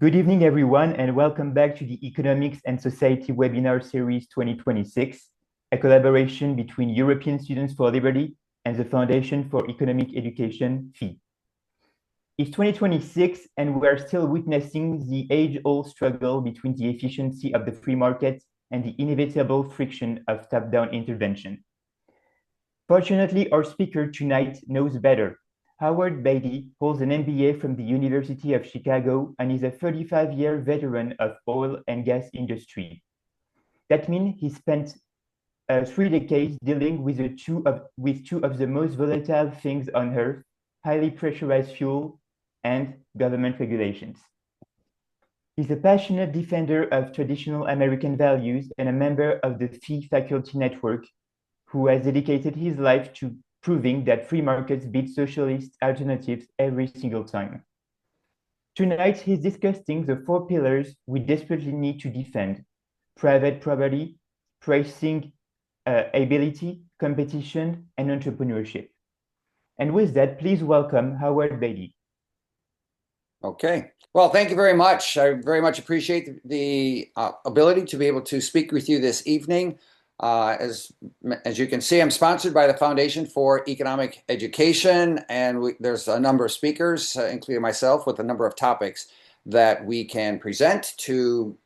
Good evening, everyone, and welcome back to the Economics and Society Webinar Series 2026, a collaboration between European Students for Liberty and the Foundation for Economic Education, FEE. It's 2026, and we are still witnessing the age-old struggle between the efficiency of the free market and the inevitable friction of top-down intervention. Fortunately, our speaker tonight knows better. Howard Beatty holds an MBA from the University of Chicago and is a 35-year veteran of oil and gas industry. That means he spent 3 decades dealing with two of the most volatile things on Earth, highly pressurized fuel and government regulations. He's a passionate defender of traditional American values and a member of the FEE faculty network, who has dedicated his life to proving that free markets beat socialist alternatives every single time. Tonight, he's discussing the 4 pillars we desperately need to defend: private property, pricing ability, competition, and entrepreneurship. And with that, please welcome Howard Beatty. Okay. Well, thank you very much. I very much appreciate the ability to be able to speak with you this evening. As you can see, I'm sponsored by the Foundation for Economic Education, and there's a number of speakers, including myself, with a number of topics that we can present to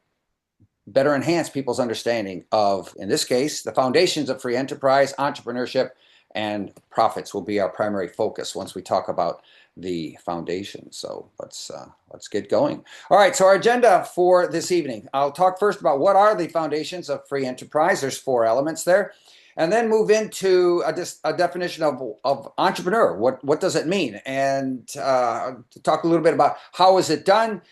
better enhance people's understanding of, in this case, the foundations of free enterprise, entrepreneurship, and profits will be our primary focus once we talk about the foundation. So let's get going. All right, so our agenda for this evening. I'll talk first about what are the foundations of free enterprise. There's 4 elements there. And then move into a definition of entrepreneur. What does it mean? And to talk a little bit about how is it done.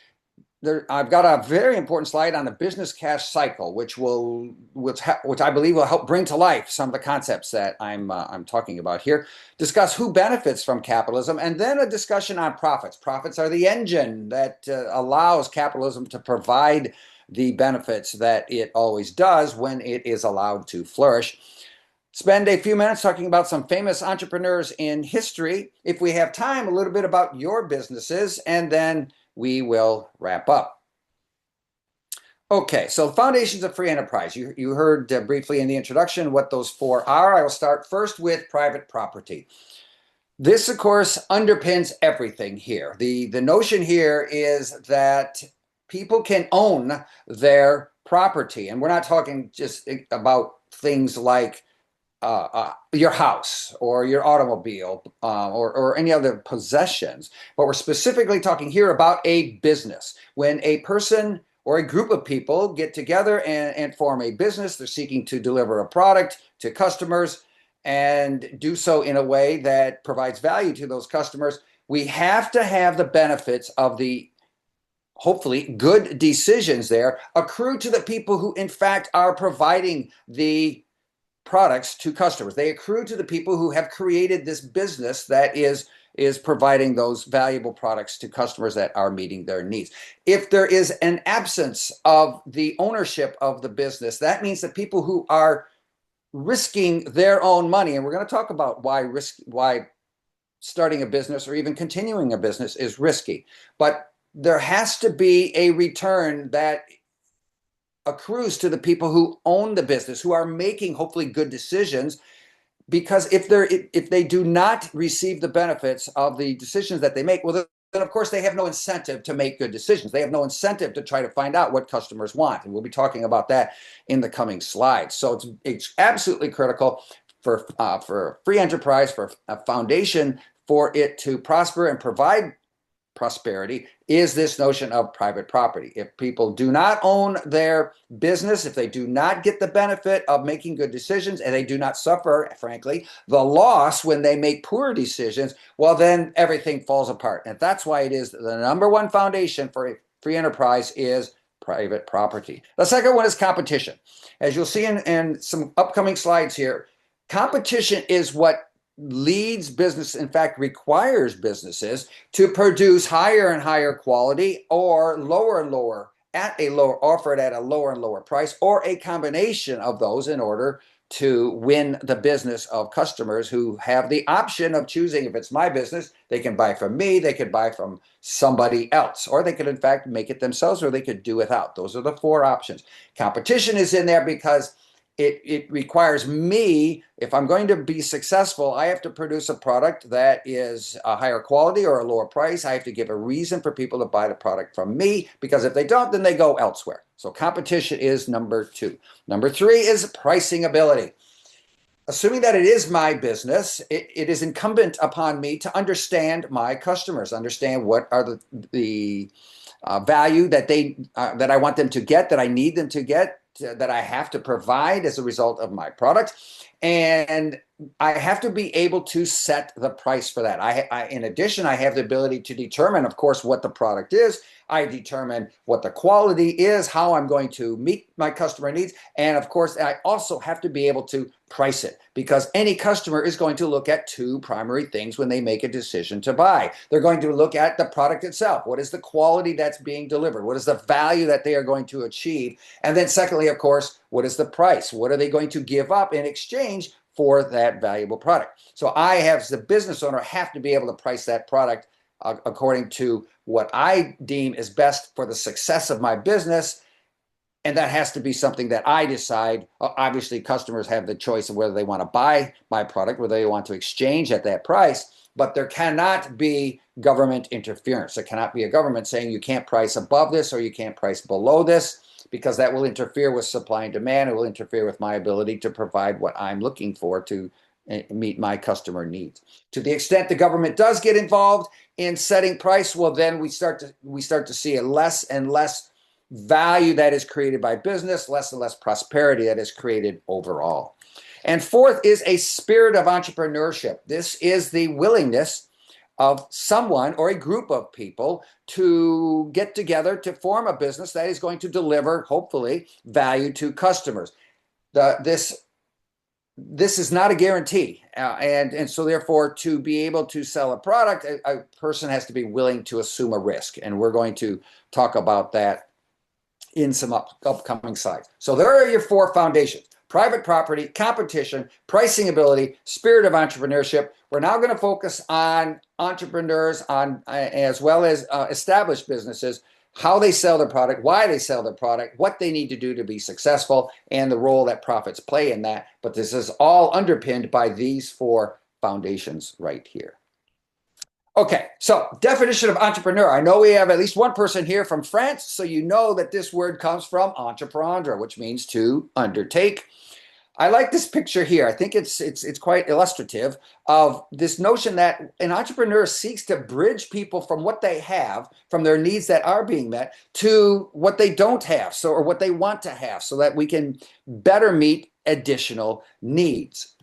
I've got a very important slide on the business cash cycle, which I believe will help bring to life some of the concepts that I'm talking about here. Discuss who benefits from capitalism, and then a discussion on profits. Profits are the engine that allows capitalism to provide the benefits that it always does when it is allowed to flourish. Spend a few minutes talking about some famous entrepreneurs in history. If we have time, a little bit about your businesses, and then we will wrap up. Okay, so foundations of free enterprise. You heard briefly in the introduction what those 4 are. I will start first with private property. This, of course, underpins everything here. The notion here is that people can own their property, and we're not talking just about things like your house or your automobile or any other possessions, but we're specifically talking here about a business. When a person or a group of people get together and form a business, they're seeking to deliver a product to customers and do so in a way that provides value to those customers. We have to have the benefits of the hopefully good decisions there accrue to the people who in fact are providing the products to customers. They accrue to the people who have created this business that is providing those valuable products to customers that are meeting their needs. If there is an absence of the ownership of the business, that means that people who are risking their own money, and we're going to talk about why starting a business or even continuing a business is risky, but there has to be a return that accrues to the people who own the business, who are making hopefully good decisions, because if they do not receive the benefits of the decisions that they make, well, then of course they have no incentive to make good decisions. They have no incentive to try to find out what customers want, and we'll be talking about that in the coming slides. So it's absolutely critical for free enterprise, for a foundation for it to prosper and provide prosperity, is this notion of private property. If people do not own their business, if they do not get the benefit of making good decisions, and they do not suffer, frankly, the loss when they make poor decisions, well, then everything falls apart. And that's why it is the number 1 foundation for a free enterprise is private property. The second one is competition. As you'll see in some upcoming slides here, competition is what leads business, in fact, requires businesses to produce higher and higher quality or lower and lower at a lower, offered at a lower and lower price, or a combination of those in order to win the business of customers who have the option of choosing. If it's my business, they can buy from me, they could buy from somebody else, or they could in fact make it themselves, or they could do without. Those are the four options. Competition is in there because it requires me, if I'm going to be successful, I have to produce a product that is a higher quality or a lower price. I have to give a reason for people to buy the product from me, because if they don't, then they go elsewhere. So competition is number two. Number three is pricing ability. Assuming that it is my business, it is incumbent upon me to understand my customers, understand what are the value that that I want them to get, that I need them to get, that I have to provide as a result of my product. And I have to be able to set the price for that. In addition, I have the ability to determine, of course, what the product is. I determine what the quality is, how I'm going to meet my customer needs. And of course, I also have to be able to price it, because any customer is going to look at two primary things when they make a decision to buy. They're going to look at the product itself. What is the quality that's being delivered? What is the value that they are going to achieve? And then secondly, of course, what is the price? What are they going to give up in exchange for that valuable product? So I, as the business owner, have to be able to price that product according to what I deem is best for the success of my business. And that has to be something that I decide. Obviously, customers have the choice of whether they want to buy my product, whether they want to exchange at that price, but there cannot be government interference. There cannot be a government saying you can't price above this or you can't price below this, because that will interfere with supply and demand. It will interfere with my ability to provide what I'm looking for to meet my customer needs. To the extent the government does get involved in setting price, well, then we start to see a less and less value that is created by business, less and less prosperity that is created overall. And fourth is a spirit of entrepreneurship. This is the willingness of someone or a group of people to get together to form a business that is going to deliver, hopefully, value to customers. This is not a guarantee. And so therefore, to be able to sell a product, a person has to be willing to assume a risk. And we're going to talk about that in some upcoming slides. So there are your four foundations: private property, competition, pricing ability, spirit of entrepreneurship. We're now going to focus on entrepreneurs, as well as established businesses, how they sell their product, why they sell their product, what they need to do to be successful, and the role that profits play in that. But this is all underpinned by these four foundations right here. Okay, so definition of entrepreneur. I know we have at least one person here from France, so you know that this word comes from entreprendre, which means to undertake. I like this picture here. I think it's quite illustrative of this notion that an entrepreneur seeks to bridge people from what they have, from their needs that are being met, to what they don't have, or what they want to have, so that we can better meet additional needs.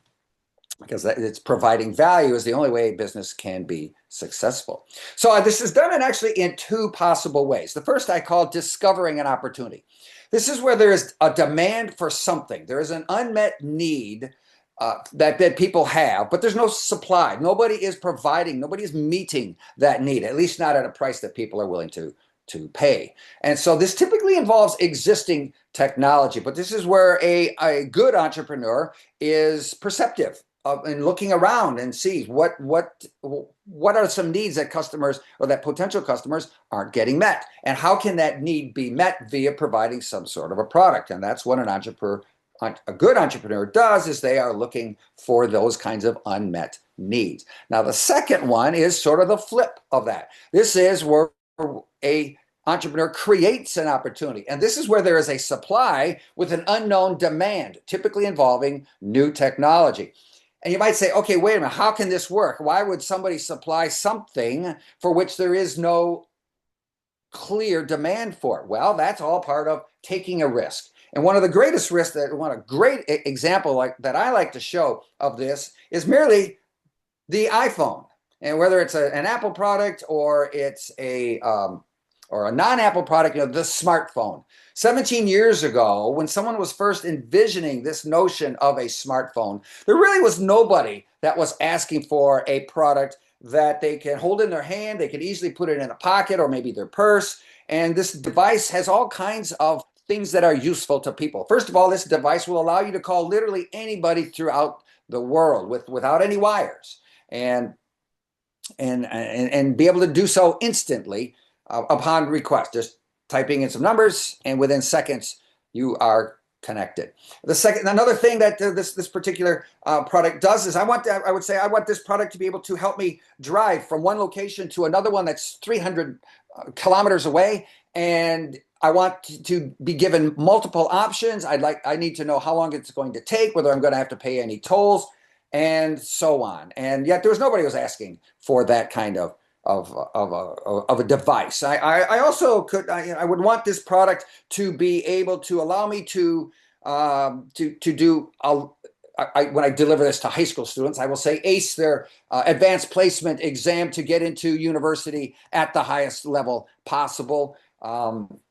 Because it's providing value is the only way a business can be successful. So this is done in two possible ways. The first I call discovering an opportunity. This is where there is a demand for something. There is an unmet need that people have, but there's no supply. Nobody is providing, nobody is meeting that need, at least not at a price that people are willing to pay. And so this typically involves existing technology, but this is where a good entrepreneur is perceptive and looking around and sees what are some needs that customers or that potential customers aren't getting met, and how can that need be met via providing some sort of a product. And that's what a good entrepreneur does, is they are looking for those kinds of unmet needs. Now, the second one is sort of the flip of that. This is where a entrepreneur creates an opportunity, and this is where there is a supply with an unknown demand, typically involving new technology. And you might say, okay, wait a minute, how can this work? Why would somebody supply something for which there is no clear demand for? Well, that's all part of taking a risk. And one of the greatest risks, a great example that I like to show of this is merely the iPhone. And whether it's an Apple product or it's a non-Apple product, the smartphone. 17 years ago, when someone was first envisioning this notion of a smartphone, there really was nobody that was asking for a product that they can hold in their hand, they could easily put it in a pocket or maybe their purse. And this device has all kinds of things that are useful to people. First of all, this device will allow you to call literally anybody throughout the world without any wires, and be able to do so instantly upon request. Just typing in some numbers, and within seconds you are connected. Another thing that this particular product does is I want this product to be able to help me drive from one location to another one that's 300 kilometers away, and I want to be given multiple options. I need to know how long it's going to take, whether I'm going to have to pay any tolls, and so on. And yet there was nobody who was asking for that kind of a device. I also I would want this product to be able to allow me to do when I deliver this to high school students, I will say ace their advanced placement exam to get into university at the highest level possible.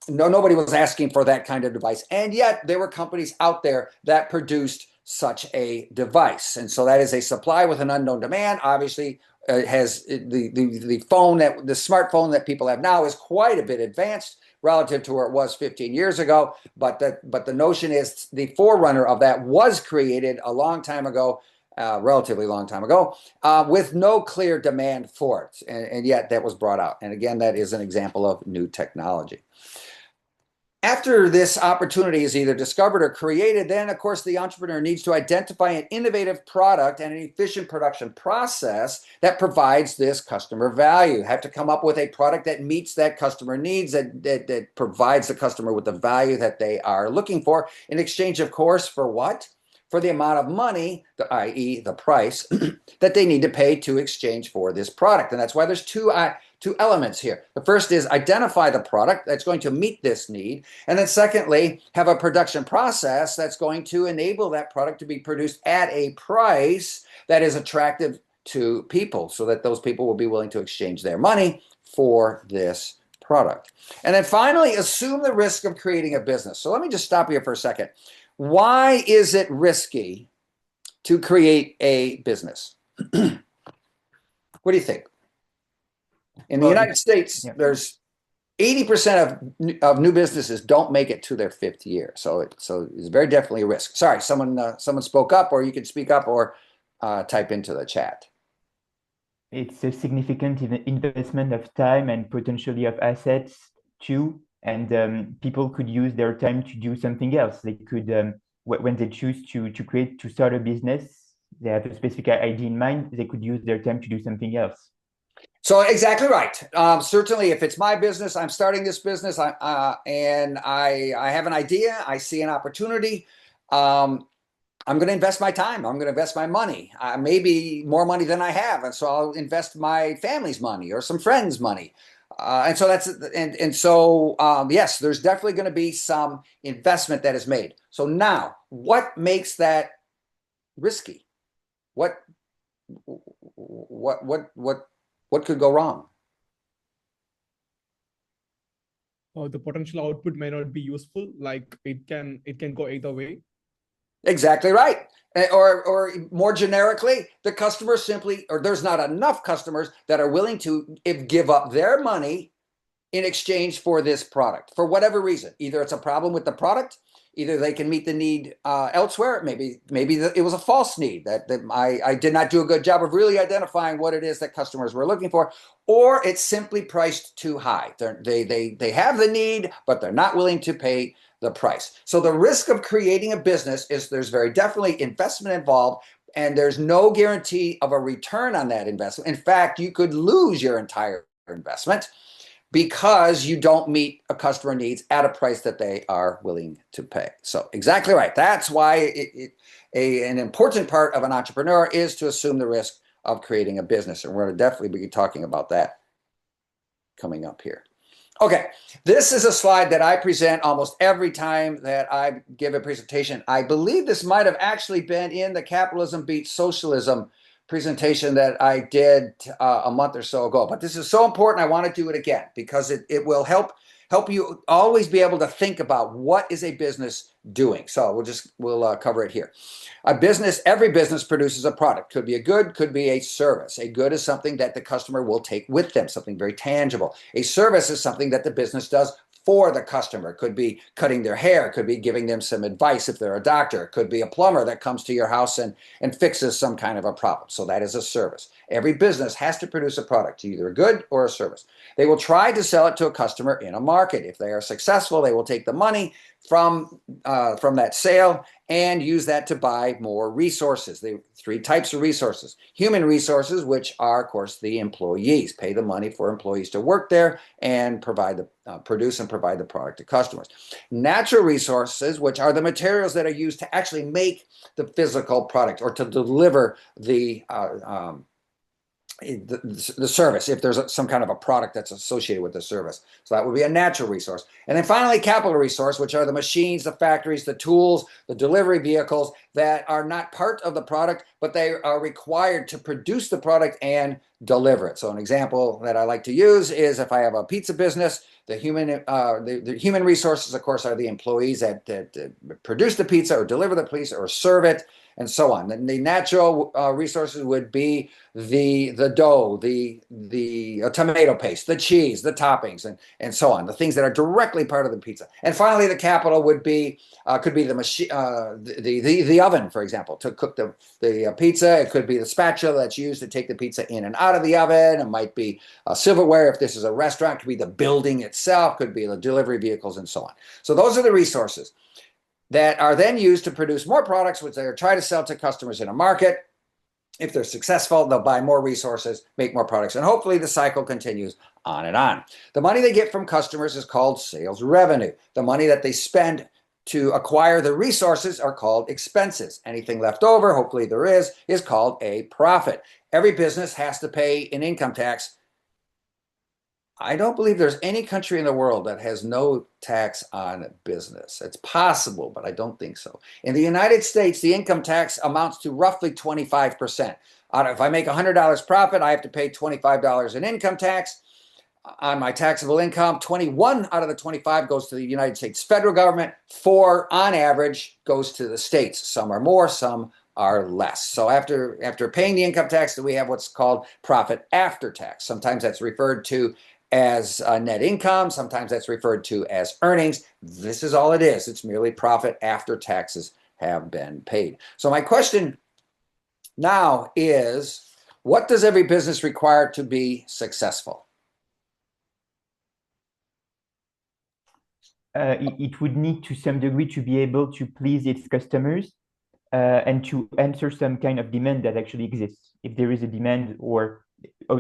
Nobody was asking for that kind of device, and yet there were companies out there that produced such a device. And so that is a supply with an unknown demand. Obviously, has the smartphone that people have now is quite a bit advanced relative to where it was 15 years ago. But the notion is the forerunner of that was created a long time ago, relatively long time ago, with no clear demand for it. And yet that was brought out. And again, that is an example of new technology. After this opportunity is either discovered or created, then, of course, the entrepreneur needs to identify an innovative product and an efficient production process that provides this customer value. Have to come up with a product that meets that customer needs, that provides the customer with the value that they are looking for, in exchange, of course, for what? For the amount of money, i.e. the price, that they need to pay to exchange for this product. And that's why there's two elements here. The first is identify the product that's going to meet this need. And then secondly, have a production process that's going to enable that product to be produced at a price that is attractive to people, so that those people will be willing to exchange their money for this product. And then finally, assume the risk of creating a business. So let me just stop here for a second. Why is it risky to create a business? What do you think? In the United States, there's 80% of new businesses don't make it to their 5th year. So it's very definitely a risk. Sorry, someone spoke up, or you can speak up or type into the chat. It's a significant investment of time and potentially of assets too. And people could use their time to do something else. They could, when they choose to start a business, they have a specific idea in mind, they could use their time to do something else. So exactly right. Certainly, if it's my business, I'm starting this business, and I have an idea, I see an opportunity, I'm going to invest my time. I'm going to invest my money, maybe more money than I have. And so I'll invest my family's money or some friends' money. And so yes, there's definitely going to be some investment that is made. So now, what makes that risky? What could go wrong? The potential output may not be useful. Like it can go either way. Exactly right. Or more generically, the customer simply, or there's not enough customers that are willing to give up their money in exchange for this product for whatever reason. Either it's a problem with the product, either they can meet the need elsewhere. Maybe it was a false need that I did not do a good job of really identifying what it is that customers were looking for, or it's simply priced too high. They have the need, but they're not willing to pay the price. So the risk of creating a business is there's very definitely investment involved, and there's no guarantee of a return on that investment. In fact, you could lose your entire investment because you don't meet a customer needs at a price that they are willing to pay. So exactly right. That's why an important part of an entrepreneur is to assume the risk of creating a business. And we're going to definitely be talking about that coming up here. Okay, this is a slide that I present almost every time that I give a presentation. I believe this might have actually been in the Capitalism Beats Socialism presentation that I did a month or so ago. But this is so important, I want to do it again because it will help you always be able to think about what is a business doing. So we'll cover it here. Every business produces a product. Could be a good, could be a service. A good is something that the customer will take with them, something very tangible. A service is something that the business does for the customer. It could be cutting their hair. It could be giving them some advice if they're a doctor. It could be a plumber that comes to your house and fixes some kind of a problem. So that is a service. Every business has to produce a product, either a good or a service. They will try to sell it to a customer in a market. If they are successful, they will take the money from that sale and use that to buy more resources. There are three types of resources. Human resources, which are, of course, the employees. Pay the money for employees to work there and produce and provide the product to customers. Natural resources, which are the materials that are used to actually make the physical product or to deliver the service, if there's some kind of a product that's associated with the service. So that would be a natural resource. And then finally, capital resource, which are the machines, the factories, the tools, the delivery vehicles that are not part of the product, but they are required to produce the product and deliver it. So an example that I like to use is if I have a pizza business, the human resources, of course, are the employees that produce the pizza or deliver the pizza or serve it, and so on. And the natural resources would be the dough, the tomato paste, the cheese, the toppings, and so on. The things that are directly part of the pizza. And finally, the capital would be could be the machine, the oven, for example, to cook the pizza. It could be the spatula that's used to take the pizza in and out of the oven. It might be silverware if this is a restaurant. It could be the building itself. Could be the delivery vehicles and so on. So those are the resources that are then used to produce more products, which they try to sell to customers in a market. If they're successful, they'll buy more resources, make more products, and hopefully the cycle continues on and on. The money they get from customers is called sales revenue. The money that they spend to acquire the resources are called expenses. Anything left over, hopefully there is called a profit. Every business has to pay an income tax. I don't believe there's any country in the world that has no tax on business. It's possible, but I don't think so. In the United States, the income tax amounts to roughly 25%. If I make $100 profit, I have to pay $25 in income tax. On my taxable income, 21 out of the 25 goes to the United States federal government. 4, on average, goes to the states. Some are more, some are less. So after paying the income tax, we have what's called profit after tax. Sometimes that's referred to as net income. Sometimes that's referred to as earnings. This is all it is. It's merely profit after taxes have been paid. So my question now is, what does every business require to be successful? It would need to some degree to be able to please its customers and to answer some kind of demand that actually exists. If there is a demand or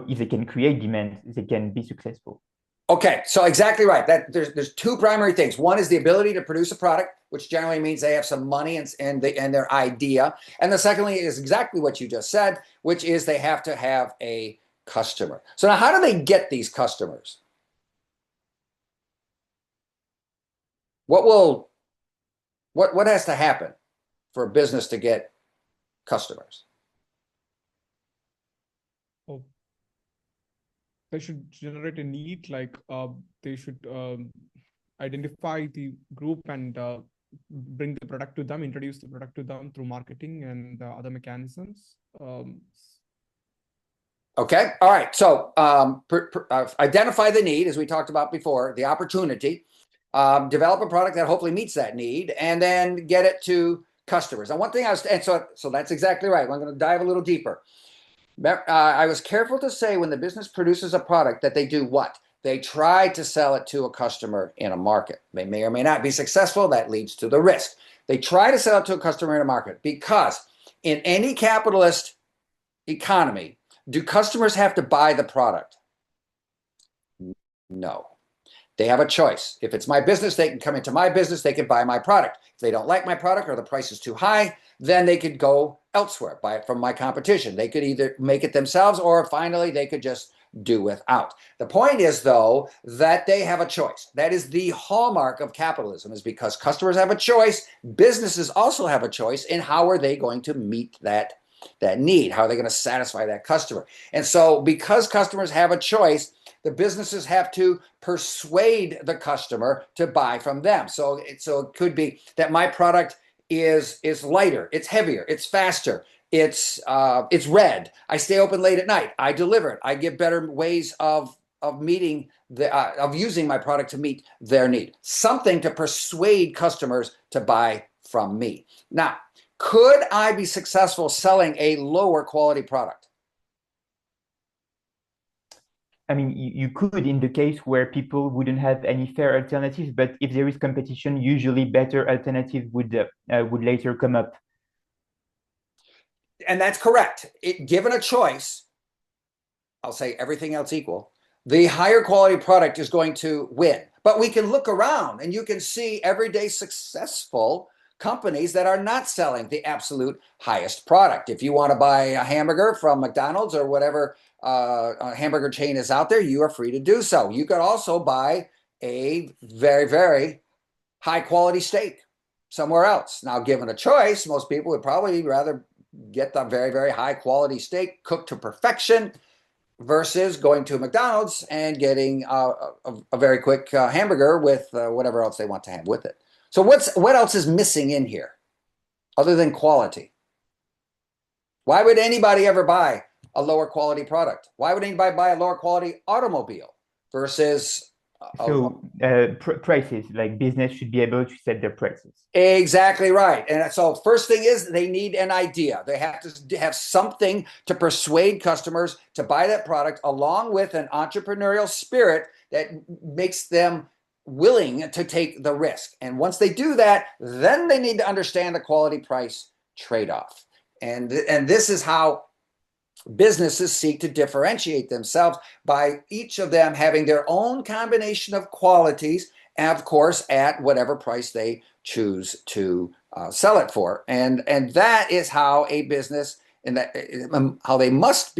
if they can create demand, they can be successful. Okay, so exactly right. There's two primary things. One is the ability to produce a product, which generally means they have some money and their idea. And the secondly is exactly what you just said, which is they have to have a customer. So now how do they get these customers? What has to happen for a business to get customers? They should generate a need, like they should identify the group and bring the product to them, introduce the product to them through marketing and other mechanisms. Okay, all right. So identify the need, as we talked about before, the opportunity, develop a product that hopefully meets that need, and then get it to customers. And one thing so that's exactly right. I'm going to dive a little deeper. I was careful to say when the business produces a product that they do what? They try to sell it to a customer in a market. They may or may not be successful. That leads to the risk. They try to sell it to a customer in a market because in any capitalist economy, do customers have to buy the product? No. They have a choice. If it's my business, they can come into my business, they can buy my product. If they don't like my product or the price is too high, then they could go elsewhere, buy it from my competition. They could either make it themselves or finally they could just do without. The point is, though, that they have a choice. That is the hallmark of capitalism, is because customers have a choice, businesses also have a choice in how are they going to meet that need? How are they going to satisfy that customer? And so because customers have a choice, the businesses have to persuade the customer to buy from them. So it could be that my product is lighter, it's heavier, it's faster, it's red. I stay open late at night. I deliver it. I give better ways of meeting of using my product to meet their need, something to persuade customers to buy from me. Now, could I be successful selling a lower quality product? I mean, you could in the case where people wouldn't have any fair alternatives, but if there is competition, usually better alternatives would later come up. And that's correct. Given a choice, I'll say everything else equal, the higher quality product is going to win. But we can look around and you can see everyday successful companies that are not selling the absolute highest product. If you want to buy a hamburger from McDonald's or whatever hamburger chain is out there, you are free to do so. You could also buy a very, very high quality steak somewhere else. Now, given a choice, most people would probably rather get the very, very high quality steak cooked to perfection versus going to McDonald's and getting a very quick hamburger with whatever else they want to have with it. So what else is missing in here other than quality? Why would anybody ever buy a lower quality product? Why would anybody buy a lower quality automobile versus prices? Like business should be able to set their prices. Exactly right. And so first thing is they need an idea. They have to have something to persuade customers to buy that product, along with an entrepreneurial spirit that makes them willing to take the risk. And once they do that, then they need to understand the quality price trade-off. And this is how businesses seek to differentiate themselves, by each of them having their own combination of qualities, and of course at whatever price they choose to sell it for. And that is how a business, and that how they must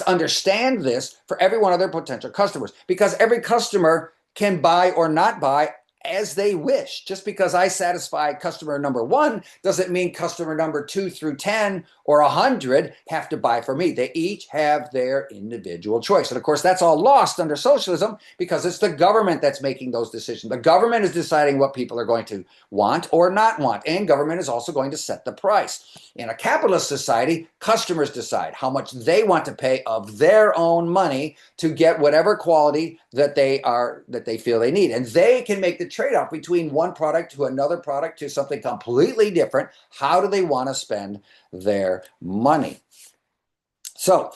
understand this for every one of their potential customers, because every customer can buy or not buy as they wish. Just because I satisfy customer number 1 doesn't mean customer number 2 through 10 or 100 have to buy from me. They each have their individual choice. And of course, that's all lost under socialism because it's the government that's making those decisions. The government is deciding what people are going to want or not want, and government is also going to set the price. In a capitalist society, customers decide how much they want to pay of their own money to get whatever quality that they feel they need. And they can make the trade-off between one product to another product to something completely different. How do they want to spend their money? So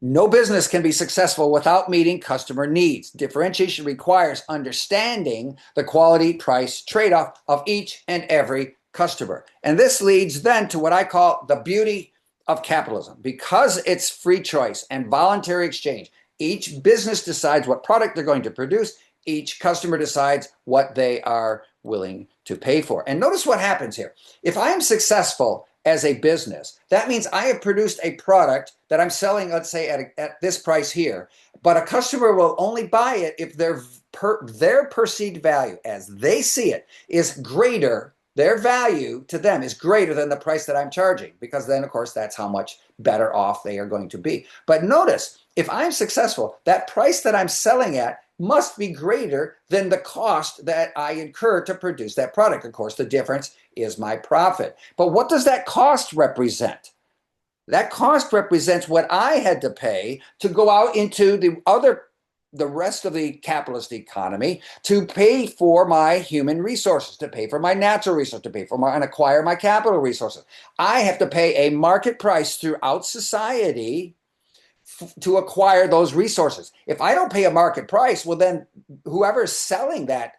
no business can be successful without meeting customer needs. Differentiation requires understanding the quality price trade-off of each and every customer. And this leads then to what I call the beauty of capitalism. Because it's free choice and voluntary exchange, each business decides what product they're going to produce. Each customer decides what they are willing to pay for. And notice what happens here. If I am successful as a business, that means I have produced a product that I'm selling, let's say at this price here, but a customer will only buy it if their perceived value as they see it is greater. Their value to them is greater than the price that I'm charging, because then, of course, that's how much better off they are going to be. But notice, if I'm successful, that price that I'm selling at must be greater than the cost that I incur to produce that product. Of course, the difference is my profit. But what does that cost represent? That cost represents what I had to pay to go out into the rest of the capitalist economy to pay for my human resources, to pay for my natural resources, to pay for and acquire my capital resources. I have to pay a market price throughout society to acquire those resources. If I don't pay a market price, well, then whoever's selling that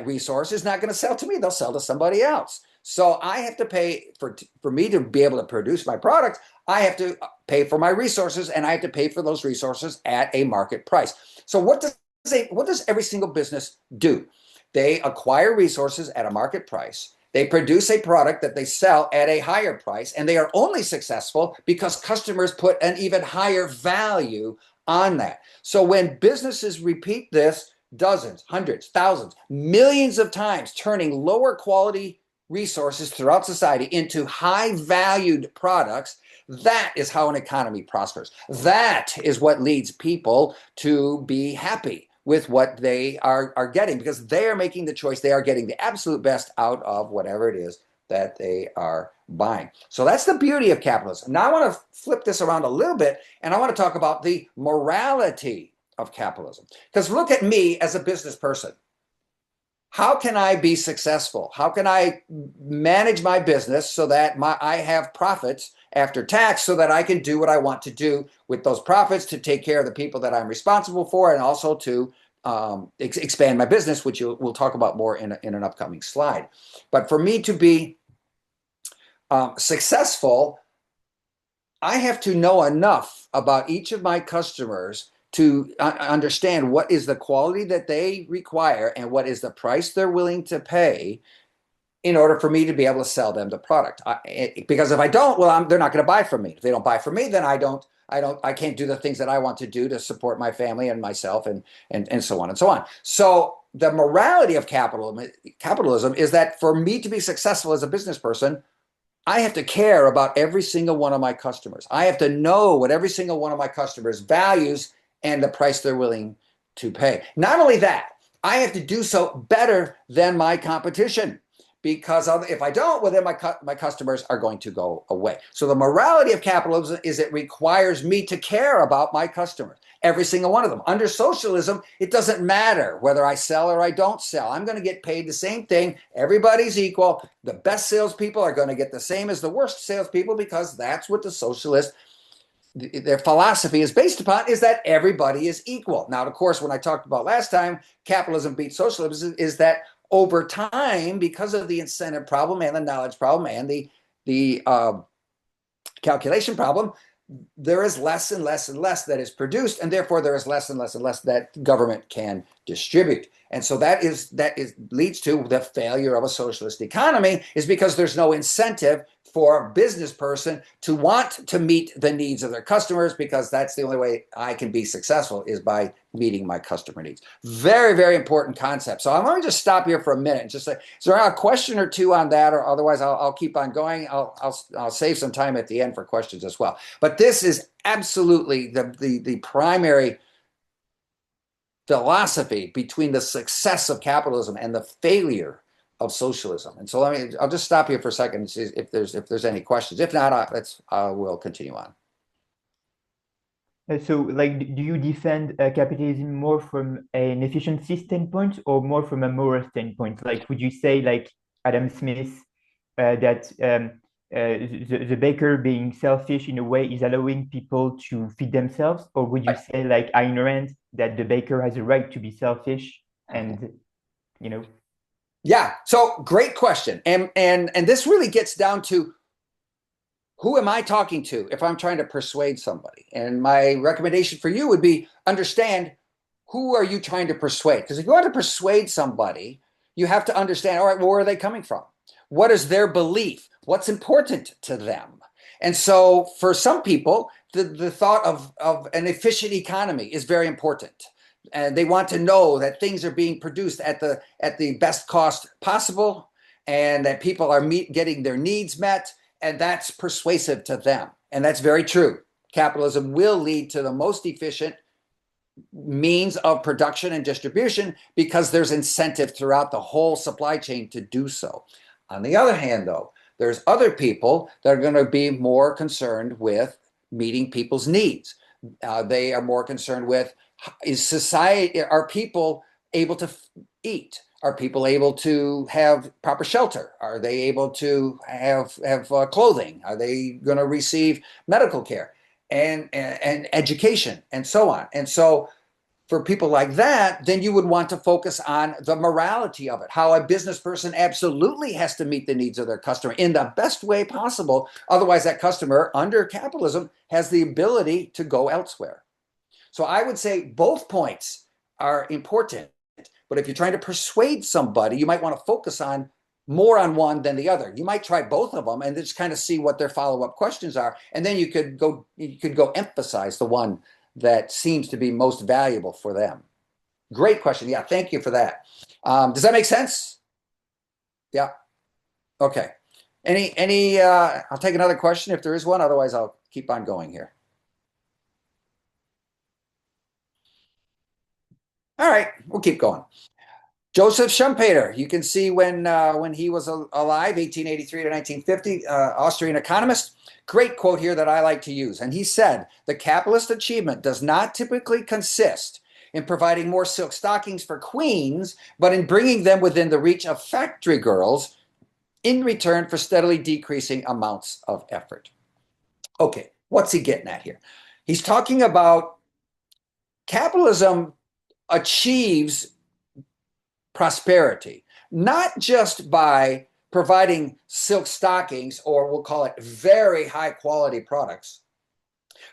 resource is not going to sell to me. They'll sell to somebody else. So I have to pay for me to be able to produce my product. I have to pay for my resources, and I have to pay for those resources at a market price. So what does every single business do? They acquire resources at a market price. They produce a product that they sell at a higher price, and they are only successful because customers put an even higher value on that. So when businesses repeat this dozens, hundreds, thousands, millions of times, turning lower quality resources throughout society into high valued products, that is how an economy prospers. That is what leads people to be happy with what they are getting, because they are making the choice. They are getting the absolute best out of whatever it is that they are buying. So that's the beauty of capitalism. Now I want to flip this around a little bit, and I want to talk about the morality of capitalism. Because look at me as a business person. How can I be successful? How can I manage my business so that I have profits after tax so that I can do what I want to do with those profits to take care of the people that I'm responsible for, and also to expand my business, which we'll talk about more in an upcoming slide. But for me to be successful, I have to know enough about each of my customers to understand what is the quality that they require and what is the price they're willing to pay in order for me to be able to sell them the product. Because if I don't, well, they're not going to buy from me. If they don't buy from me, then I can't do the things that I want to do to support my family and myself, and so on and so on. So the morality of capitalism is that for me to be successful as a business person, I have to care about every single one of my customers. I have to know what every single one of my customers values and the price they're willing to pay. Not only that, I have to do so better than my competition, because if I don't, well, then my customers are going to go away. So the morality of capitalism is it requires me to care about my customers, every single one of them. Under socialism, it doesn't matter whether I sell or I don't sell. I'm going to get paid the same thing. Everybody's equal. The best salespeople are going to get the same as the worst salespeople, because that's what the socialists, their philosophy is based upon, is that everybody is equal. Now, of course, when I talked about last time, capitalism beats socialism, is that over time, because of the incentive problem and the knowledge problem and the calculation problem, there is less and less and less that is produced, and therefore there is less and less and less that government can distribute. And so that leads to the failure of a socialist economy, is because there's no incentive for a business person to want to meet the needs of their customers, because that's the only way I can be successful, is by meeting my customer needs. Very, very important concept. So I'm going to just stop here for a minute and just say, is there a question or two on that? Or otherwise I'll keep on going. I'll save some time at the end for questions as well. But this is absolutely the primary philosophy between the success of capitalism and the failure of socialism. And so I'll just stop here for a second and see if there's any questions. If not, we'll continue on. So, like, do you defend capitalism more from an efficiency standpoint or more from a moral standpoint? Like, would you say, like Adam Smith, that the baker being selfish in a way is allowing people to feed themselves? Or would you say, like Ayn Rand, that the baker has a right to be selfish and, you know? Yeah, so great question. And this really gets down to, who am I talking to if I'm trying to persuade somebody? And my recommendation for you would be, understand, who are you trying to persuade? Because if you want to persuade somebody, you have to understand, all right, well, where are they coming from? What is their belief? What's important to them? And so for some people, the thought of an efficient economy is very important. And they want to know that things are being produced at the best cost possible, and that people are getting their needs met, and that's persuasive to them. And that's very true. Capitalism will lead to the most efficient means of production and distribution, because there's incentive throughout the whole supply chain to do so. On the other hand, though, there's other people that are going to be more concerned with meeting people's needs. They are more concerned with, are people able to eat? Are people able to have proper shelter? Are they able to have clothing? Are they going to receive medical care and education and so on? And so for people like that, then you would want to focus on the morality of it, how a business person absolutely has to meet the needs of their customer in the best way possible. Otherwise, that customer, under capitalism, has the ability to go elsewhere. So I would say both points are important. But if you're trying to persuade somebody, you might want to focus on more on one than the other. You might try both of them and just kind of see what their follow-up questions are. And then you could go emphasize the one that seems to be most valuable for them. Great question. Yeah, thank you for that. Does that make sense? Yeah. Okay. I'll take another question if there is one. Otherwise, I'll keep on going here. All right, we'll keep going. Joseph Schumpeter, you can see when he was alive, 1883 to 1950, Austrian economist. Great quote here that I like to use. And he said, the capitalist achievement does not typically consist in providing more silk stockings for queens, but in bringing them within the reach of factory girls in return for steadily decreasing amounts of effort. Okay, what's he getting at here? He's talking about capitalism achieves prosperity, not just by providing silk stockings, or we'll call it very high quality products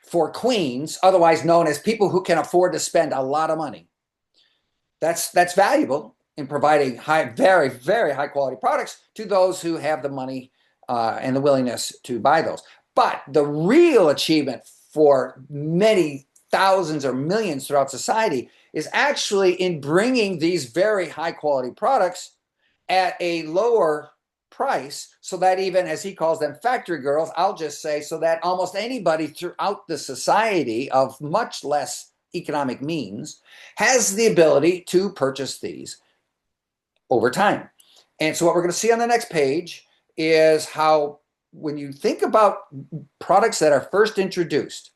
for queens, otherwise known as people who can afford to spend a lot of money. That's valuable in providing very, very high quality products to those who have the money and the willingness to buy those. But the real achievement for many thousands or millions throughout society is actually in bringing these very high quality products at a lower price, so that even, as he calls them, factory girls, I'll just say, so that almost anybody throughout the society of much less economic means has the ability to purchase these over time. And so what we're going to see on the next page is how, when you think about products that are first introduced,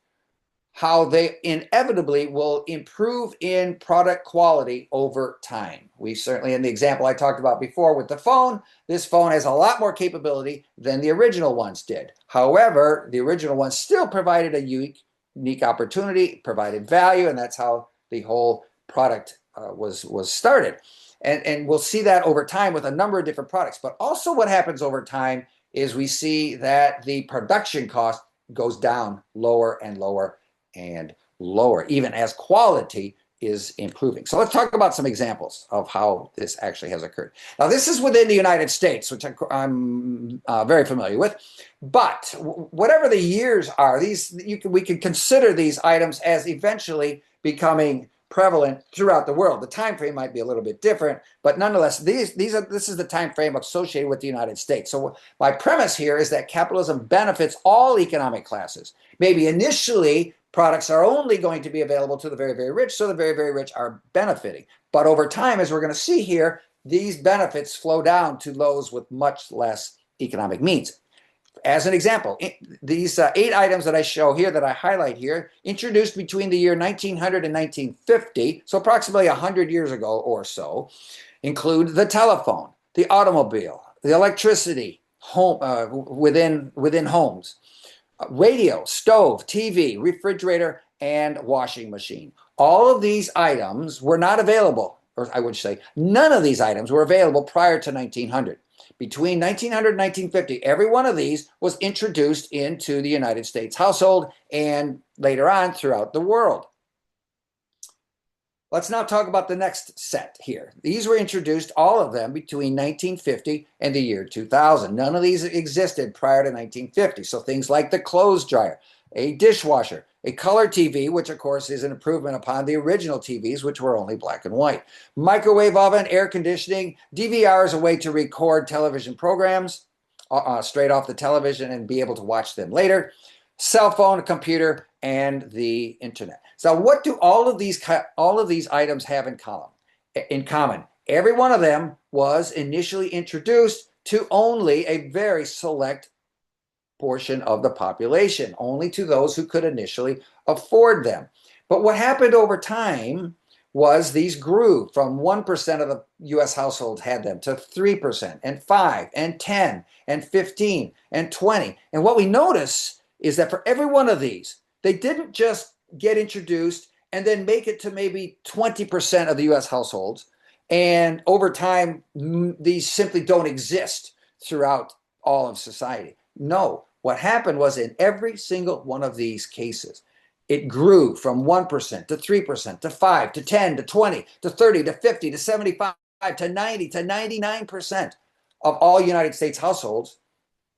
how they inevitably will improve in product quality over time. We certainly, in the example I talked about before with the phone, this phone has a lot more capability than the original ones did. However, the original ones still provided a unique opportunity, provided value, and that's how the whole product was started. And we'll see that over time with a number of different products. But also what happens over time is we see that the production cost goes down lower and lower and lower, even as quality is improving. So let's talk about some examples of how this actually has occurred. Now, this is within the United States, which I'm very familiar with. But whatever the years are, we can consider these items as eventually becoming prevalent throughout the world. The time frame might be a little bit different, but nonetheless, this is the time frame associated with the United States. So my premise here is that capitalism benefits all economic classes. Maybe initially products are only going to be available to the very, very rich, so the very, very rich are benefiting. But over time, as we're going to see here, these benefits flow down to those with much less economic means. As an example, these 8 items that I show here, that I highlight here, introduced between the year 1900 and 1950, so approximately 100 years ago or so, include the telephone, the automobile, the electricity within homes, radio, stove, TV, refrigerator, and washing machine. All of these items were not available, or I would say none of these items were available prior to 1900. Between 1900 and 1950, every one of these was introduced into the United States household and later on throughout the world. Let's now talk about the next set here. These were introduced, all of them, between 1950 and the year 2000. None of these existed prior to 1950. So things like the clothes dryer, a dishwasher, a color TV, which of course is an improvement upon the original TVs, which were only black and white, microwave oven, air conditioning, DVR is a way to record television programs straight off the television and be able to watch them later, cell phone, a computer, and the internet. So what do all of these items have in common? Every one of them was initially introduced to only a very select portion of the population, only to those who could initially afford them. But what happened over time was these grew from 1% of the US households had them to 3% and 5 and 10 and 15 and 20. And what we notice is that for every one of these, they didn't just get introduced and then make it to maybe 20% of the US households. And over time, these simply don't exist throughout all of society. No, what happened was in every single one of these cases, it grew from 1% to 3% to 5 to 10 to 20 to 30 to 50 to 75 to 90 to 99% of all United States households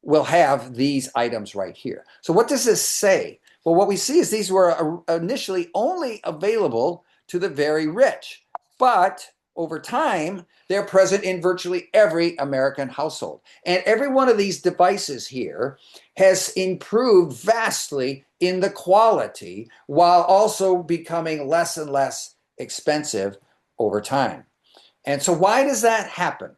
will have these items right here. So what does this say? Well, what we see is these were initially only available to the very rich, but over time, they're present in virtually every American household. And every one of these devices here has improved vastly in the quality while also becoming less and less expensive over time. And so why does that happen?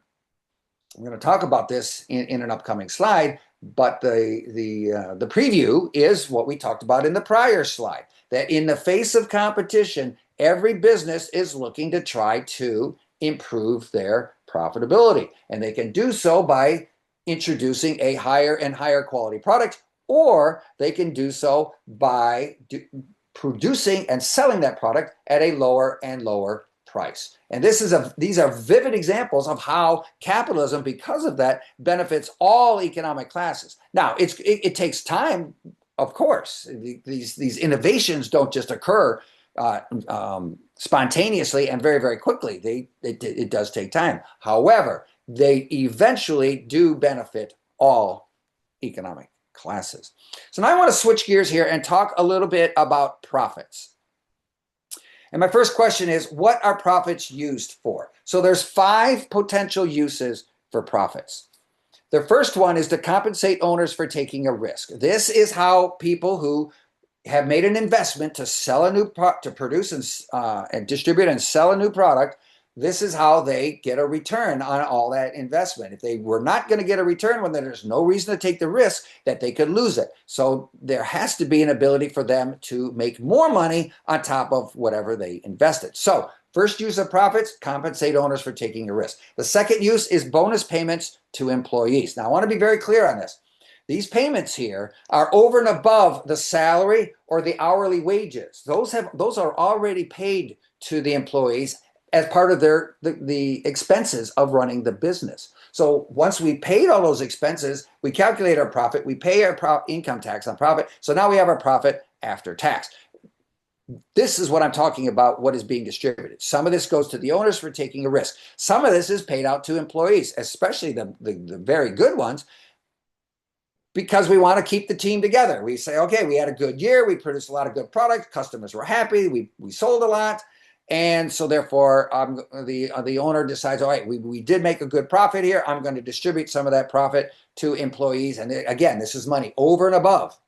I'm going to talk about this in an upcoming slide, but the preview is what we talked about in the prior slide, that in the face of competition, every business is looking to try to improve their profitability. And they can do so by introducing a higher and higher quality product, or they can do so by producing and selling that product at a lower and lower price. And these are vivid examples of how capitalism, because of that, benefits all economic classes. Now, it takes time, of course. These innovations don't just occur spontaneously and very, very quickly. It does take time. However, they eventually do benefit all economic classes. So now I want to switch gears here and talk a little bit about profits. And my first question is, what are profits used for? So there's 5 potential uses for profits. The first one is to compensate owners for taking a risk. This is how people who have made an investment to sell a new to produce and distribute and sell a new product, this is how they get a return on all that investment. If they were not going to get a return, well, then there's no reason to take the risk that they could lose it. So there has to be an ability for them to make more money on top of whatever they invested. So first use of profits, compensate owners for taking a risk. The second use is bonus payments to employees. Now, I want to be very clear on this. These payments here are over and above the salary or the hourly wages. Those are already paid to the employees as part of the expenses of running the business. So once we paid all those expenses, we calculate our profit, we pay our income tax on profit. So now we have our profit after tax. This is what I'm talking about, what is being distributed. Some of this goes to the owners for taking a risk. Some of this is paid out to employees, especially the very good ones, because we want to keep the team together. We say, okay, we had a good year, we produced a lot of good product, customers were happy, we sold a lot. And so therefore, the owner decides, all right, we did make a good profit here. I'm going to distribute some of that profit to employees. And again, this is money over and above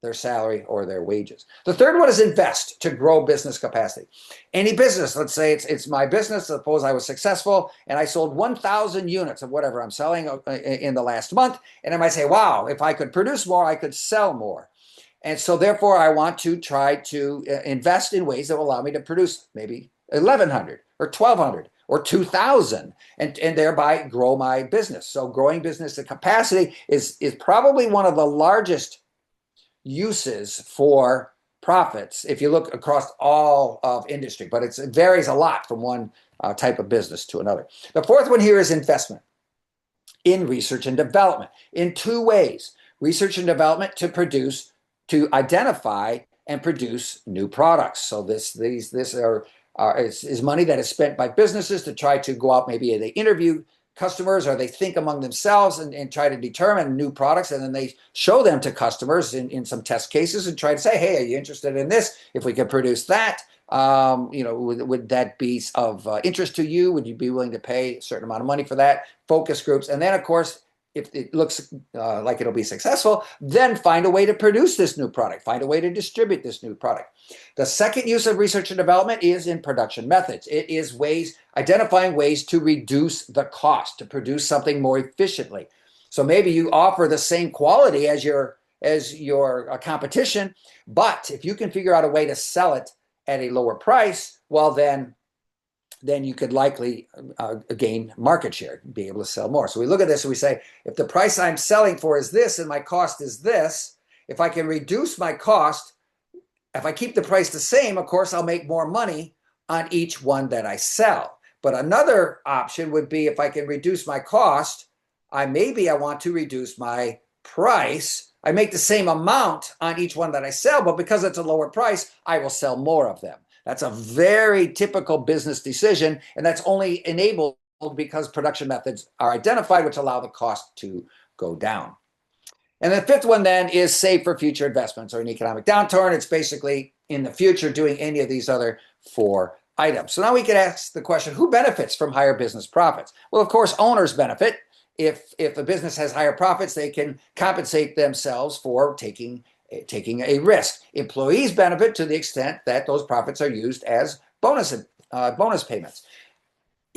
their salary or their wages. The third one is invest to grow business capacity. Any business, let's say it's my business. Suppose I was successful and I sold 1,000 units of whatever I'm selling in the last month. And I might say, wow, if I could produce more, I could sell more. And so therefore, I want to try to invest in ways that will allow me to produce maybe 1,100 or 1,200 or 2,000 and thereby grow my business. So growing business capacity is probably one of the largest uses for profits if you look across all of industry, but it varies a lot from one type of business to another. The fourth one here is investment in research and development in 2 ways. Research and development to identify and produce new products. So this is money that is spent by businesses to try to go out, maybe they interview customers or they think among themselves and try to determine new products, and then they show them to customers in some test cases and try to say, hey, are you interested in this? If we could produce that, would that be of interest to you? Would you be willing to pay a certain amount of money for that? Focus groups. And then, of course, if it looks like it'll be successful, then find a way to produce this new product, find a way to distribute this new product. The second use of research and development is in production methods. It is identifying ways to reduce the cost, to produce something more efficiently. So maybe you offer the same quality as your competition, but if you can figure out a way to sell it at a lower price, well, then you could likely gain market share, be able to sell more. So we look at this and we say, if the price I'm selling for is this and my cost is this, if I can reduce my cost, if I keep the price the same, of course, I'll make more money on each one that I sell. But another option would be if I can reduce my cost, I want to reduce my price. I make the same amount on each one that I sell, but because it's a lower price, I will sell more of them. That's a very typical business decision, and that's only enabled because production methods are identified, which allow the cost to go down. And the fifth one then is save for future investments or an economic downturn. It's basically in the future doing any of these other 4 items. So now we can ask the question, who benefits from higher business profits? Well, of course, owners benefit. If a business has higher profits, they can compensate themselves for taking a risk. Employees benefit to the extent that those profits are used as bonus payments.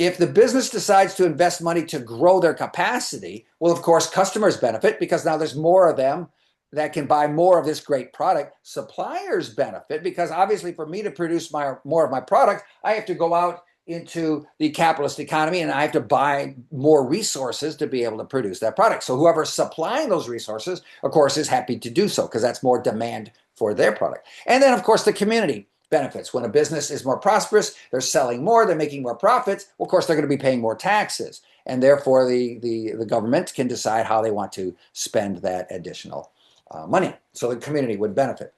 If the business decides to invest money to grow their capacity, well, of course, customers benefit because now there's more of them that can buy more of this great product. Suppliers benefit because obviously for me to produce more of my product, I have to go out into the capitalist economy and I have to buy more resources to be able to produce that product. So whoever's supplying those resources, of course, is happy to do so because that's more demand for their product. And then, of course, the community benefits. When a business is more prosperous, they're selling more, they're making more profits. Well, of course, they're going to be paying more taxes. And therefore, the government can decide how they want to spend that additional money. So the community would benefit.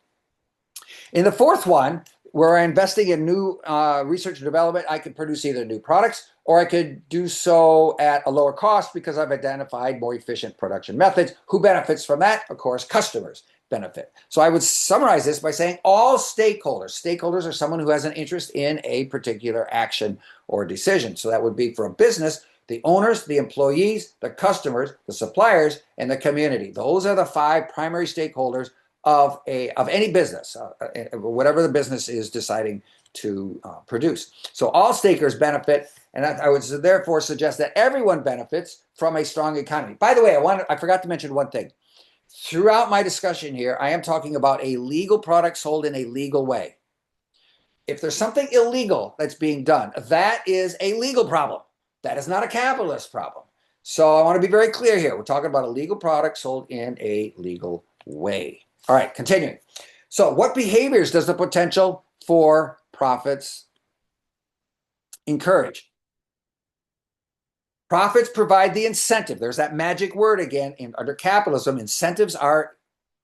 In the fourth one, where I'm investing in new research and development, I could produce either new products or I could do so at a lower cost because I've identified more efficient production methods. Who benefits from that? Of course, customers benefit. So I would summarize this by saying all stakeholders. Stakeholders are someone who has an interest in a particular action or decision. So that would be for a business, the owners, the employees, the customers, the suppliers, and the community. Those are the 5 primary stakeholders of any business, whatever the business is deciding to produce. So all stakers benefit, and I would therefore suggest that everyone benefits from a strong economy. By the way, I forgot to mention one thing. Throughout my discussion here, I am talking about a legal product sold in a legal way. If there's something illegal that's being done, that is a legal problem. That is not a capitalist problem. So I want to be very clear here. We're talking about a legal product sold in a legal way. All right, continuing. So what behaviors does the potential for profits encourage? Profits provide the incentive. There's that magic word again. Under capitalism, incentives are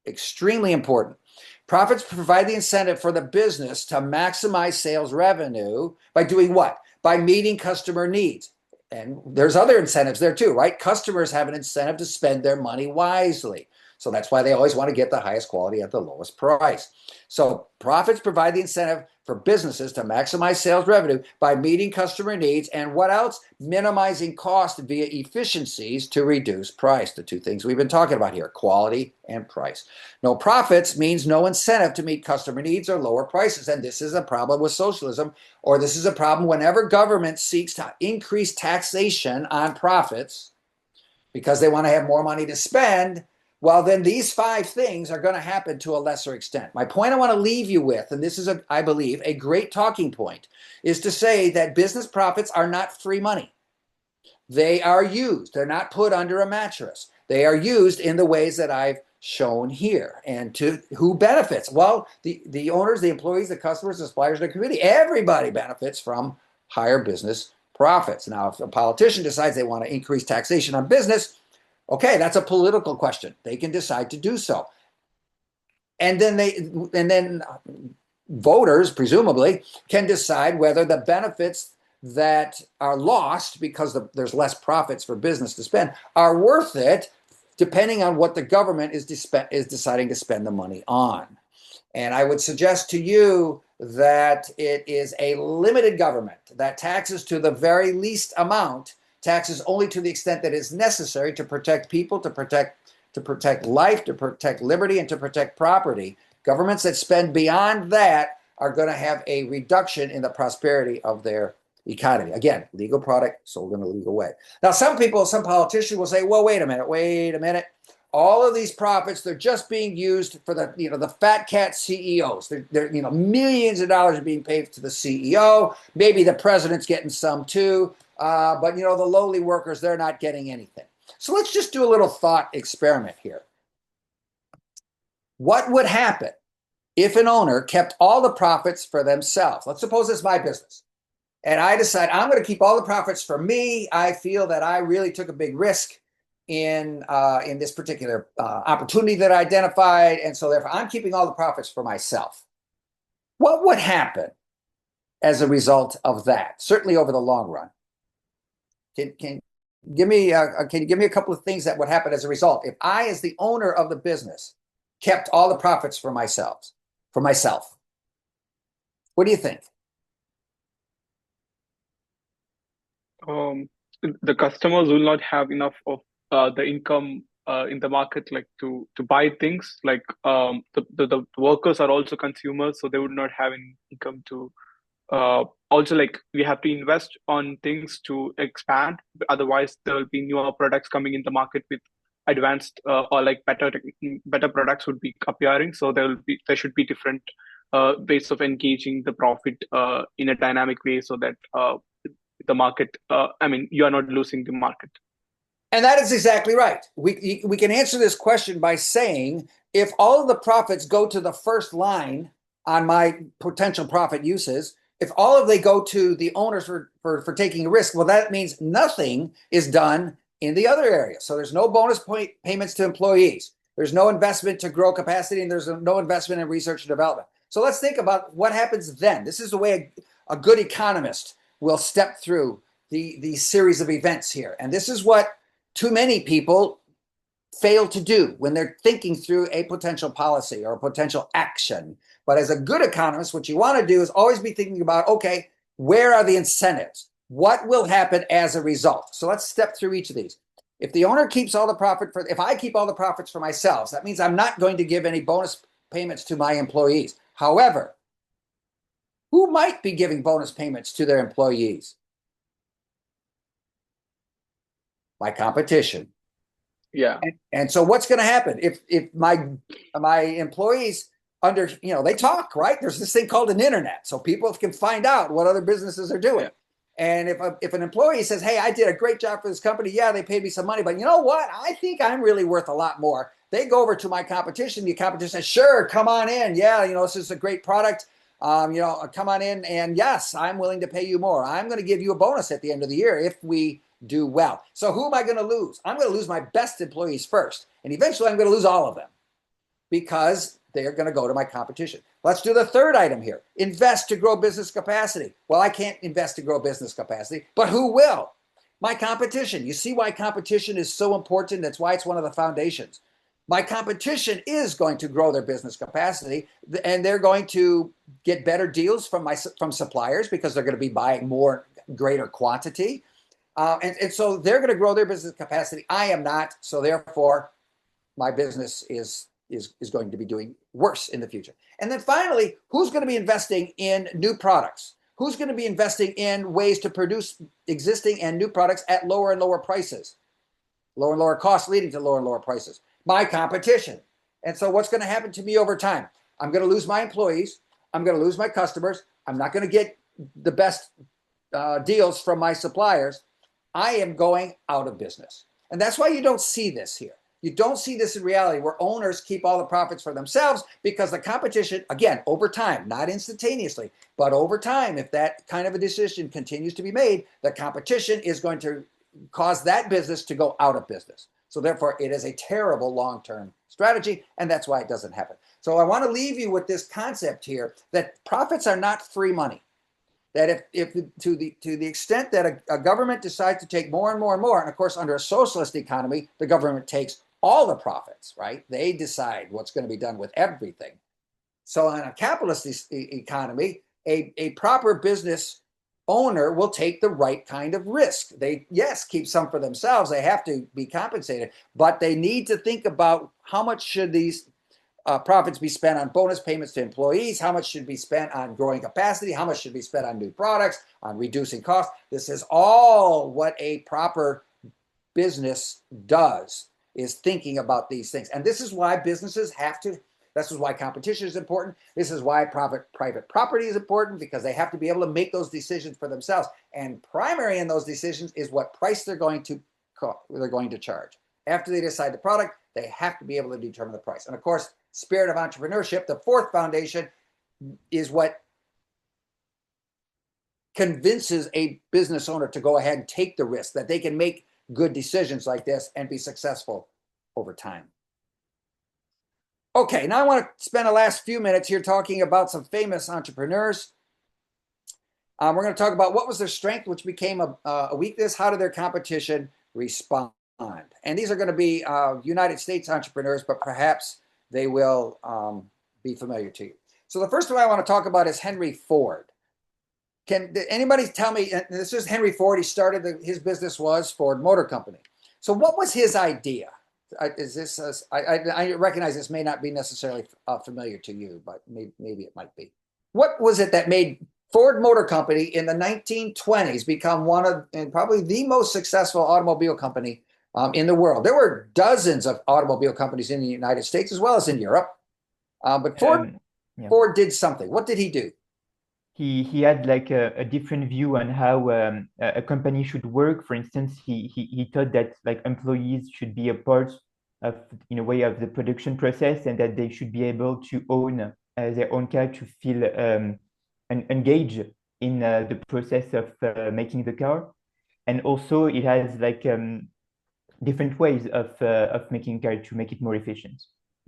extremely important. Profits provide the incentive for the business to maximize sales revenue by doing what? By meeting customer needs. And there's other incentives there too, right? Customers have an incentive to spend their money wisely. So that's why they always want to get the highest quality at the lowest price. So profits provide the incentive for businesses to maximize sales revenue by meeting customer needs and what else? Minimizing cost via efficiencies to reduce price. The 2 things we've been talking about here, quality and price. No profits means no incentive to meet customer needs or lower prices. And this is a problem with socialism, or this is a problem whenever government seeks to increase taxation on profits because they want to have more money to spend. Well, then these 5 things are going to happen to a lesser extent. My point I want to leave you with, and this is, I believe, a great talking point, is to say that business profits are not free money. They are used. They're not put under a mattress. They are used in the ways that I've shown here. And to who benefits? Well, the owners, the employees, the customers, the suppliers, the community. Everybody benefits from higher business profits. Now, if a politician decides they want to increase taxation on business, okay, that's a political question. They can decide to do so. And then voters, presumably, can decide whether the benefits that are lost because there's less profits for business to spend are worth it, depending on what the government is deciding to spend the money on. And I would suggest to you that it is a limited government that taxes to the very least amount, taxes only to the extent that is necessary to protect people, to protect life, to protect liberty, and to protect property. Governments that spend beyond that are going to have a reduction in the prosperity of their economy. Again, legal product sold in a legal way. Now, some politicians will say, well, wait a minute. All of these profits, they're just being used for the fat cat CEOs. They're millions of dollars are being paid to the CEO. Maybe the president's getting some too. But the lowly workers, they're not getting anything. So let's just do a little thought experiment here. What would happen if an owner kept all the profits for themselves? Let's suppose it's my business. And I decide I'm going to keep all the profits for me. I feel that I really took a big risk in this particular opportunity that I identified. And so therefore I'm keeping all the profits for myself. What would happen as a result of that? Certainly over the long run. Can you give me a couple of things that would happen as a result if I, as the owner of the business, kept all the profits for myself? What do you think? The customers will not have enough of the income in the market, like to buy things. Like the workers are also consumers, so they would not have any income to Also, like, we have to invest on things to expand. Otherwise, there will be newer products coming in the market with advanced or like better products would be appearing. So there should be different ways of engaging the profit in a dynamic way, so that the market, I mean, you are not losing the market. And that is exactly right. We can answer this question by saying, if all of the profits go to the first line on my potential profit uses, if all of they go to the owners for taking a risk, well, that means nothing is done in the other areas. So there's no bonus payments to employees. There's no investment to grow capacity, and there's no investment in research and development. So let's think about what happens then. This is the way a good economist will step through the series of events here. And this is what too many people fail to do when they're thinking through a potential policy or a potential action. But as a good economist, what you want to do is always be thinking about, okay, where are the incentives? What will happen as a result? So let's step through each of these. If the owner keeps all the profit if I keep all the profits for myself, that means I'm not going to give any bonus payments to my employees. However, who might be giving bonus payments to their employees? My competition. Yeah. And so what's going to happen if my employees they talk, right? There's this thing called an internet, so people can find out what other businesses are doing. Yeah. And if an employee says, hey, I did a great job for this company, yeah, they paid me some money, but you know what? I think I'm really worth a lot more. They go over to my competition. The competition says, sure, come on in. Yeah, this is a great product. Come on in, and yes, I'm willing to pay you more. I'm going to give you a bonus at the end of the year if we do well. So who am I going to lose? I'm going to lose my best employees first, and eventually I'm going to lose all of them because they're going to go to my competition. Let's do the third item here. Invest to grow business capacity. Well, I can't invest to grow business capacity, but who will? My competition. You see why competition is so important? That's why it's one of the foundations. My competition is going to grow their business capacity, and they're going to get better deals from suppliers because they're going to be buying greater quantity. And so they're going to grow their business capacity. I am not. So therefore, my business is going to be doing worse in the future. And then finally, who's going to be investing in new products? Who's going to be investing in ways to produce existing and new products at lower and lower prices? Lower and lower costs leading to lower and lower prices. My competition. And so what's going to happen to me over time? I'm going to lose my employees. I'm going to lose my customers. I'm not going to get the best deals from my suppliers. I am going out of business. And that's why you don't see this here. You don't see this in reality where owners keep all the profits for themselves, because the competition, again, over time, not instantaneously, but over time, if that kind of a decision continues to be made, the competition is going to cause that business to go out of business. So therefore, it is a terrible long-term strategy, and that's why it doesn't happen. So I want to leave you with this concept here that profits are not free money. That if to the extent that a government decides to take more and more and more, and of course under a socialist economy, the government takes all the profits, right? They decide what's going to be done with everything. So in a capitalist economy, a proper business owner will take the right kind of risk. They, yes, keep some for themselves. They have to be compensated, but they need to think about how much should these profits be spent on bonus payments to employees, how much should be spent on growing capacity, how much should be spent on new products, on reducing costs. This is all what a proper business does, is thinking about these things. And this is why businesses have to, this is why competition is important. This is why private property is important, because they have to be able to make those decisions for themselves. And primary in those decisions is what price they're going to charge. After they decide the product, they have to be able to determine the price. And of course, spirit of entrepreneurship, the fourth foundation, is what convinces a business owner to go ahead and take the risk, that they can make good decisions like this and be successful over time. Okay, now I want to spend the last few minutes here talking about some famous entrepreneurs. We're going to talk about what was their strength, which became a weakness. How did their competition respond? And these are going to be United States entrepreneurs, but perhaps they will be familiar to you. So the first one I want to talk about is Henry Ford. Can anybody tell me, this is Henry Ford, he started, his business was Ford Motor Company. So what was his idea? I recognize this may not be necessarily familiar to you, but maybe it might be. What was it that made Ford Motor Company in the 1920s become one of, and probably the most successful automobile company in the world. There were dozens of automobile companies in the United States as well as in Europe. But Yeah. Ford did something. What did he do? He had like a different view on how a company should work. For instance, he thought that like employees should be a part of, in a way, of the production process, and that they should be able to own their own car, to feel and engage in the process of making the car. And also it has like different ways of making car to make it more efficient.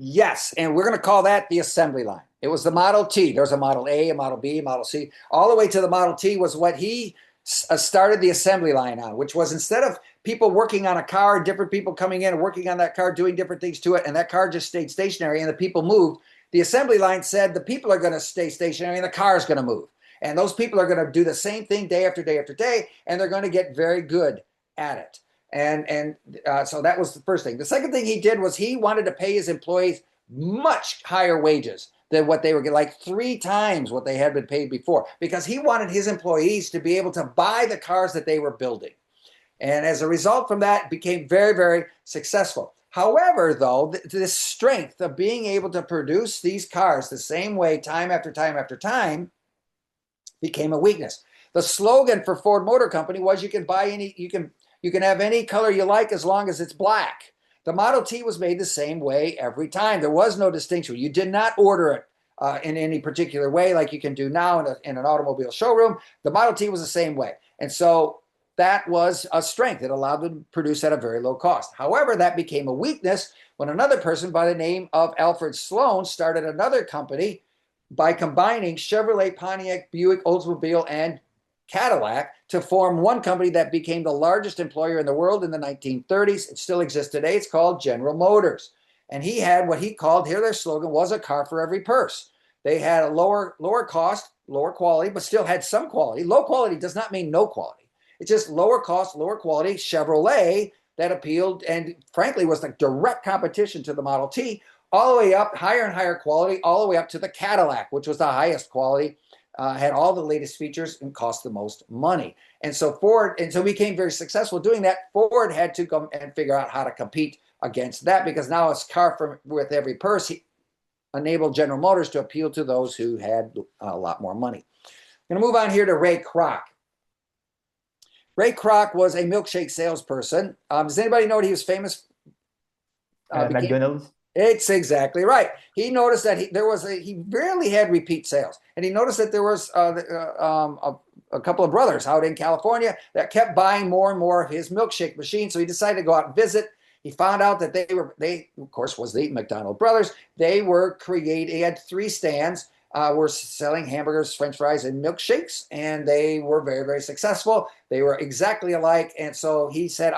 Yes, and we're going to call that the assembly line. It was the Model T. There's a Model A, a Model B, a Model C. All the way to the Model T was what he started the assembly line on, which was, instead of people working on a car, different people coming in and working on that car, doing different things to it, and that car just stayed stationary and the people moved, the assembly line said the people are going to stay stationary and the car is going to move. And those people are going to do the same thing day after day after day, and they're going to get very good at it. So that was the first thing. The second thing he did was he wanted to pay his employees much higher wages than what they were getting, like 3 times what they had been paid before, because he wanted his employees to be able to buy the cars that they were building. And as a result from that, became very, very successful. However, though, this strength of being able to produce these cars the same way time after time after time became a weakness. The slogan for Ford Motor Company was, you can buy any, you can have any color you like as long as it's black. The Model T was made the same way every time. There was no distinction. You did not order it in any particular way like you can do now in an automobile showroom. The Model T was the same way. And so that was a strength. It allowed them to produce at a very low cost. However, that became a weakness when another person by the name of Alfred Sloan started another company by combining Chevrolet, Pontiac, Buick, Oldsmobile, and Cadillac to form one company that became the largest employer in the world in the 1930s. It still exists today. It's called General Motors. And he had what he called, here their slogan was, a car for every purse. They had a lower cost, lower quality, but still had some quality. Low quality does not mean no quality. It's just lower cost, lower quality Chevrolet that appealed and frankly was the direct competition to the Model T, all the way up, higher and higher quality, all the way up to the Cadillac, which was the highest quality. Had all the latest features and cost the most money. And so became very successful doing that. Ford had to come and figure out how to compete against that, because now it's car with every purse. He enabled General Motors to appeal to those who had a lot more money. I'm going to move on here to Ray Kroc. Ray Kroc was a milkshake salesperson. Does anybody know what he was famous? McDonald's. It's exactly right. He noticed that he rarely had repeat sales, and he noticed that there was a couple of brothers out in California that kept buying more and more of his milkshake machine. So he decided to go out and visit. He found out that they of course was the McDonald brothers. They had 3 stands, were selling hamburgers, French fries, and milkshakes, and they were very, very successful. They were exactly alike, and so he said,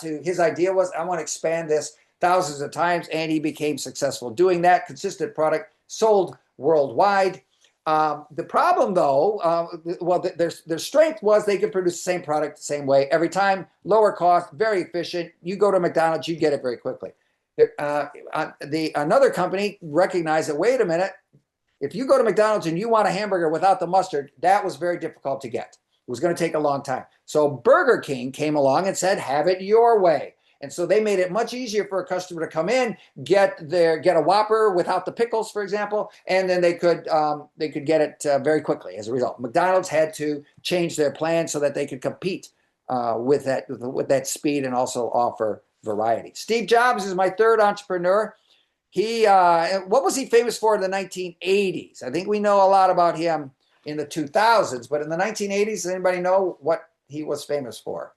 his idea was, I want to expand this thousands of times, and he became successful doing that. Consistent product, sold worldwide. The problem, though, their strength was they could produce the same product the same way every time, lower cost, very efficient. You go to McDonald's, you get it very quickly. Another company recognized that, wait a minute, if you go to McDonald's and you want a hamburger without the mustard, that was very difficult to get. It was going to take a long time. So Burger King came along and said, have it your way. And so they made it much easier for a customer to come in, get a Whopper without the pickles, for example, and then they could get it very quickly as a result. McDonald's had to change their plan so that they could compete with that speed and also offer variety. Steve Jobs is my third entrepreneur. What was he famous for in the 1980s? I think we know a lot about him in the 2000s, but in the 1980s, does anybody know what he was famous for?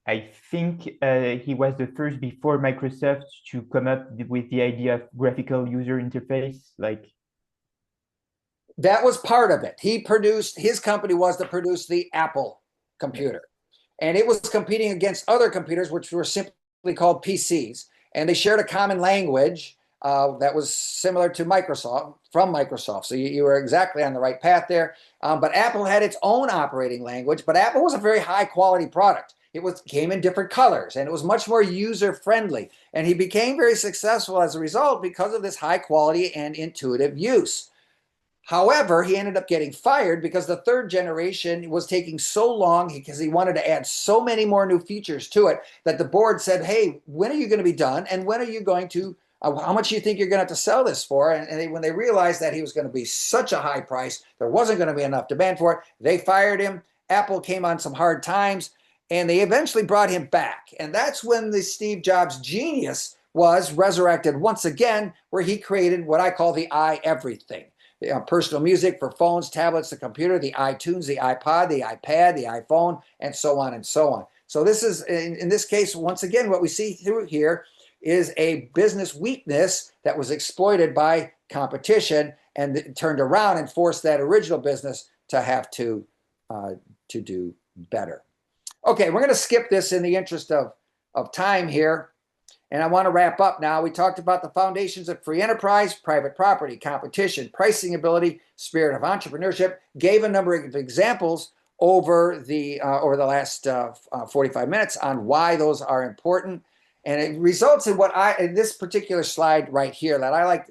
I think he was the first before Microsoft to come up with the idea of graphical user interface. That was part of it. His company was to produce the Apple computer. And it was competing against other computers, which were simply called PCs. And they shared a common language that was similar to from Microsoft. So you were exactly on the right path there. But Apple had its own operating language, but Apple was a very high quality product. It came in different colors, and it was much more user-friendly. And he became very successful as a result because of this high quality and intuitive use. However, he ended up getting fired because the third generation was taking so long because he wanted to add so many more new features to it that the board said, hey, when are you going to be done? And when are you going to, how much do you think you're going to have to sell this for? And when they realized that he was going to be such a high price, there wasn't going to be enough demand for it, they fired him. Apple came on some hard times and they eventually brought him back. And that's when the Steve Jobs genius was resurrected once again, where he created what I call the iEverything. Personal music for phones, tablets, the computer, the iTunes, the iPod, the iPad, the iPhone, and so on and so on. So this is, in this case, once again, what we see through here is a business weakness that was exploited by competition and turned around and forced that original business to have to do better. Okay, we're going to skip this in the interest of time here. And I want to wrap up now. We talked about the foundations of free enterprise, private property, competition, pricing ability, spirit of entrepreneurship, gave a number of examples over the last 45 minutes on why those are important. And it results in in this particular slide right here that I like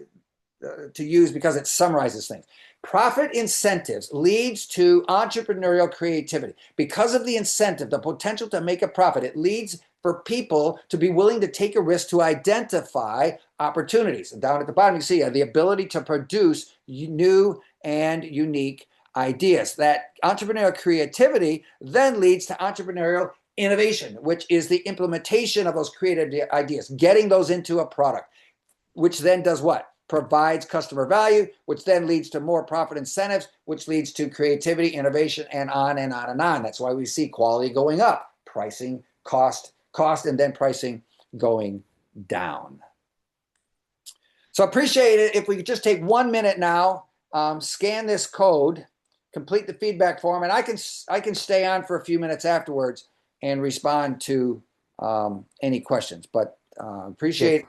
to use because it summarizes things. Profit incentives leads to entrepreneurial creativity. Because of the incentive, the potential to make a profit, it leads for people to be willing to take a risk to identify opportunities. And down at the bottom, you see the ability to produce new and unique ideas. That entrepreneurial creativity then leads to entrepreneurial innovation, which is the implementation of those creative ideas, getting those into a product, which then does what? Provides customer value, which then leads to more profit incentives, which leads to creativity, innovation, and on and on and on. That's why we see quality going up, pricing, cost, and then pricing going down. So appreciate it if we could just take 1 minute now, scan this code, complete the feedback form, and I can stay on for a few minutes afterwards and respond to any questions. But appreciate